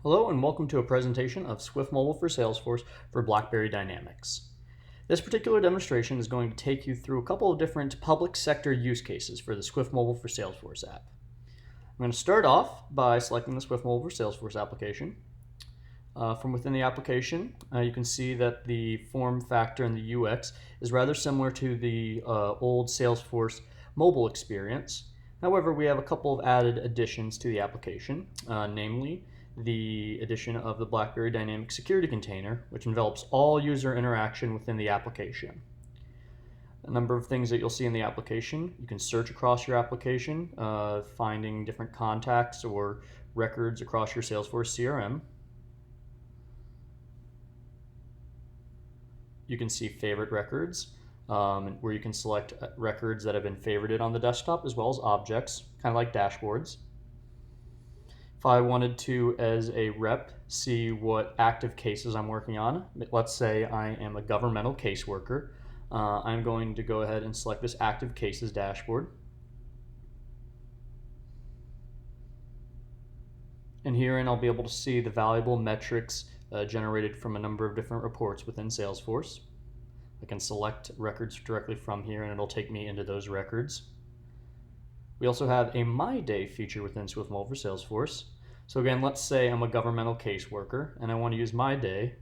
Hello and welcome to a presentation of Swyft Mobile for Salesforce for BlackBerry Dynamics. This particular demonstration is going to take you through a couple of different public sector use cases for the Swyft Mobile for Salesforce app. I'm going to start off by selecting the Swyft Mobile for Salesforce application. From within the application, you can see that the form factor and the UX is rather similar to the old Salesforce mobile experience. However, we have a couple of added additions to the application, namely the addition of the BlackBerry Dynamic Security Container, which envelops all user interaction within the application. A number of things that you'll see in the application. You can search across your application, finding different contacts or records across your Salesforce CRM. You can see favorite records, where you can select records that have been favorited on the desktop, as well as objects, kind of like dashboards. If I wanted to, as a rep, see what active cases I'm working on, let's say I am a governmental caseworker, I'm going to go ahead and select this active cases dashboard. And herein I'll be able to see the valuable metrics generated from a number of different reports within Salesforce. I can select records directly from here and it'll take me into those records. We also have a My Day feature within Swyft Mobile for Salesforce. So again, let's say I'm a governmental caseworker and I want to use My Day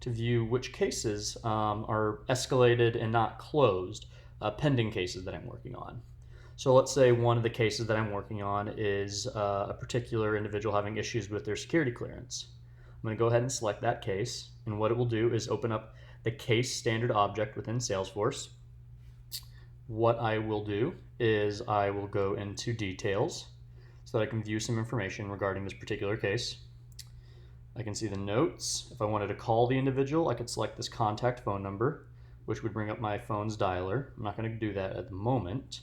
to view which cases are escalated and not closed, pending cases that I'm working on. So let's say one of the cases that I'm working on is a particular individual having issues with their security clearance. I'm going to go ahead and select that case, and what it will do is open up the case standard object within Salesforce. What I will do is I will go into details so that I can view some information regarding this particular case. I can see the notes. If I wanted to call the individual, I could select this contact phone number, which would bring up my phone's dialer. I'm not going to do that at the moment.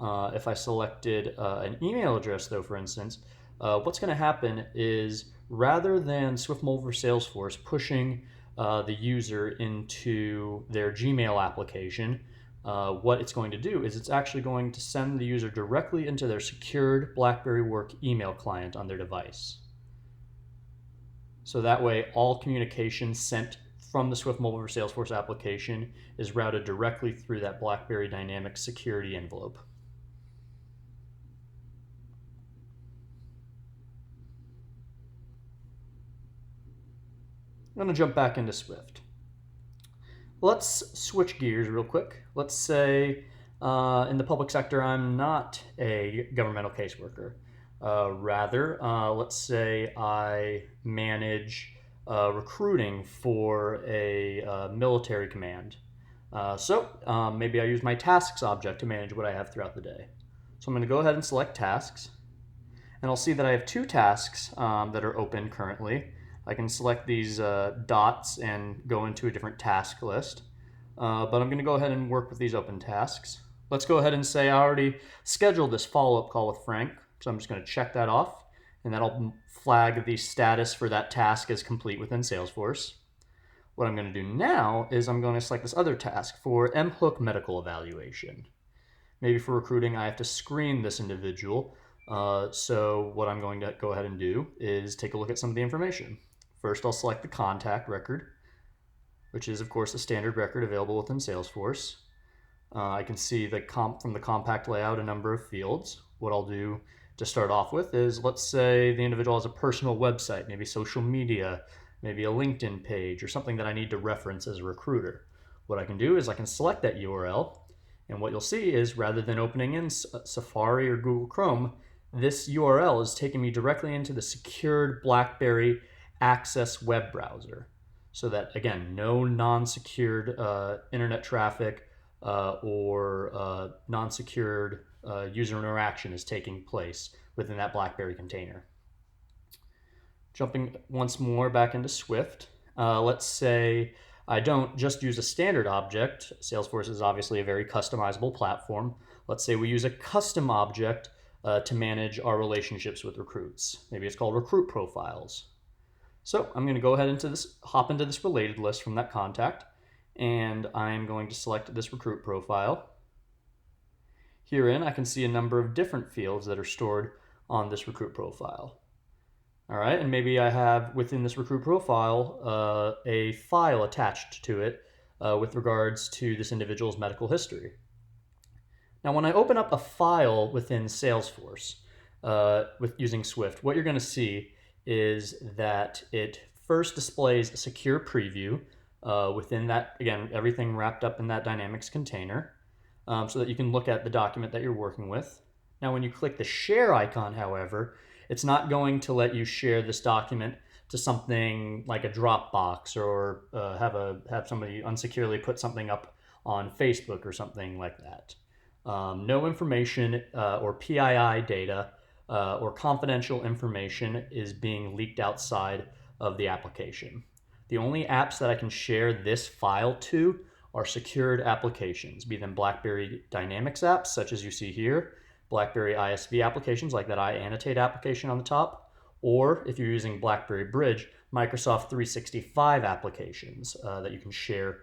If I selected an email address, though, for instance, what's going to happen is rather than Swyft Mobile for Salesforce pushing the user into their Gmail application, what it's going to do is it's actually going to send the user directly into their secured BlackBerry Work email client on their device. So that way, all communication sent from the Swyft Mobile for Salesforce application is routed directly through that BlackBerry Dynamic security envelope. I'm going to jump back into Swyft. Let's switch gears real quick. Let's say in the public sector, I'm not a governmental caseworker. Rather, let's say I manage recruiting for a military command. So maybe I use my tasks object to manage what I have throughout the day. So I'm going to go ahead and select tasks. And I'll see that I have two tasks that are open currently. I can select these dots and go into a different task list. But I'm going to go ahead and work with these open tasks. Let's go ahead and say I already scheduled this follow-up call with Frank. So I'm just going to check that off. And that'll flag the status for that task as complete within Salesforce. What I'm going to do now is I'm going to select this other task for mHook medical evaluation. Maybe for recruiting, I have to screen this individual. So what I'm going to go ahead and do is take a look at some of the information. First, I'll select the contact record, which is, of course, a standard record available within Salesforce. I can see from the compact layout a number of fields. What I'll do to start off with is, let's say the individual has a personal website, maybe social media, maybe a LinkedIn page, or something that I need to reference as a recruiter. What I can do is I can select that URL, and what you'll see is rather than opening in Safari or Google Chrome, this URL is taking me directly into the secured BlackBerry Access web browser. So that, again, no non-secured internet traffic or non-secured user interaction is taking place within that BlackBerry container. Jumping once more back into Swyft, let's say I don't just use a standard object. Salesforce is obviously a very customizable platform. Let's say we use a custom object to manage our relationships with recruits. Maybe it's called recruit profiles. So I'm going to go ahead hop into this related list from that contact, and I'm going to select this recruit profile. Herein, I can see a number of different fields that are stored on this recruit profile. All right, and maybe I have within this recruit profile a file attached to it with regards to this individual's medical history. Now, when I open up a file within Salesforce with using Swyft, what you're going to see is that it first displays a secure preview within that, again, everything wrapped up in that Dynamics container so that you can look at the document that you're working with. Now, when you click the share icon, however, it's not going to let you share this document to something like a Dropbox or have somebody unsecurely put something up on Facebook or something like that. No information or PII data or confidential information is being leaked outside of the application. The only apps that I can share this file to are secured applications, be them BlackBerry Dynamics apps, such as you see here, BlackBerry ISV applications like that iAnnotate application on the top, or if you're using BlackBerry Bridge, Microsoft 365 applications that you can share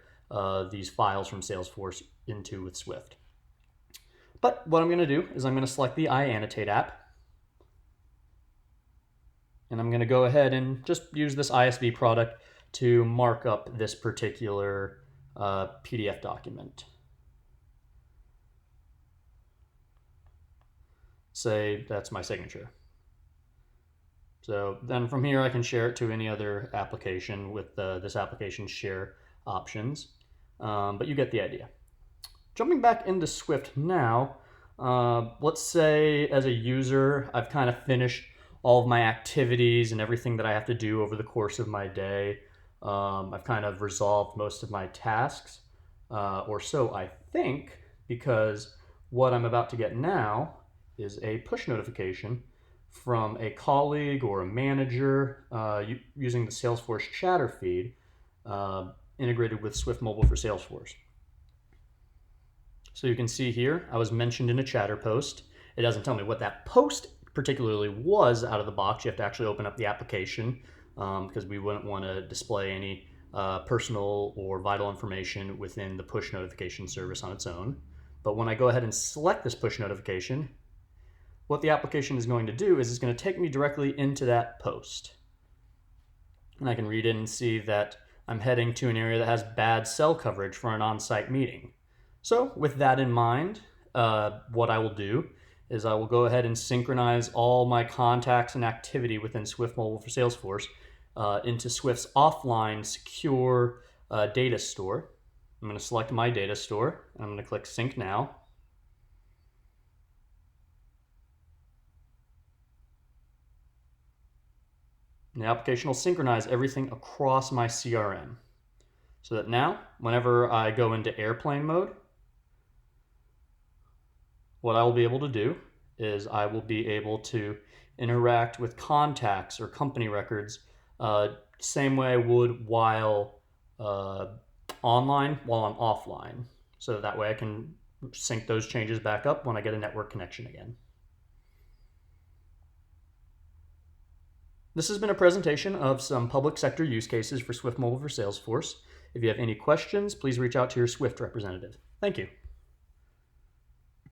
these files from Salesforce into with Swyft. But what I'm going to do is I'm going to select the iAnnotate app, and I'm going to go ahead and just use this ISV product to mark up this particular PDF document. Say that's my signature. So then from here I can share it to any other application with this application share options, but you get the idea. Jumping back into Swyft now, let's say as a user I've kind of finished all of my activities and everything that I have to do over the course of my day. I've kind of resolved most of my tasks, or so I think, because what I'm about to get now is a push notification from a colleague or a manager using the Salesforce chatter feed integrated with Swyft Mobile for Salesforce. So you can see here, I was mentioned in a chatter post. It doesn't tell me what that post particularly was out of the box. You have to actually open up the application because we wouldn't want to display any personal or vital information within the push notification service on its own. But when I go ahead and select this push notification, what the application is going to do is it's going to take me directly into that post. And I can read it and see that I'm heading to an area that has bad cell coverage for an on-site meeting. So with that in mind, what I will do is I will go ahead and synchronize all my contacts and activity within Swyft Mobile for Salesforce into Swyft's offline secure data store. I'm going to select my data store, and I'm going to click Sync Now. And the application will synchronize everything across my CRM. So that now, whenever I go into airplane mode, what I will be able to do is I will be able to interact with contacts or company records same way I would while online, while I'm offline. So that way I can sync those changes back up when I get a network connection again. This has been a presentation of some public sector use cases for Swyft Mobile for Salesforce. If you have any questions, please reach out to your Swyft representative. Thank you.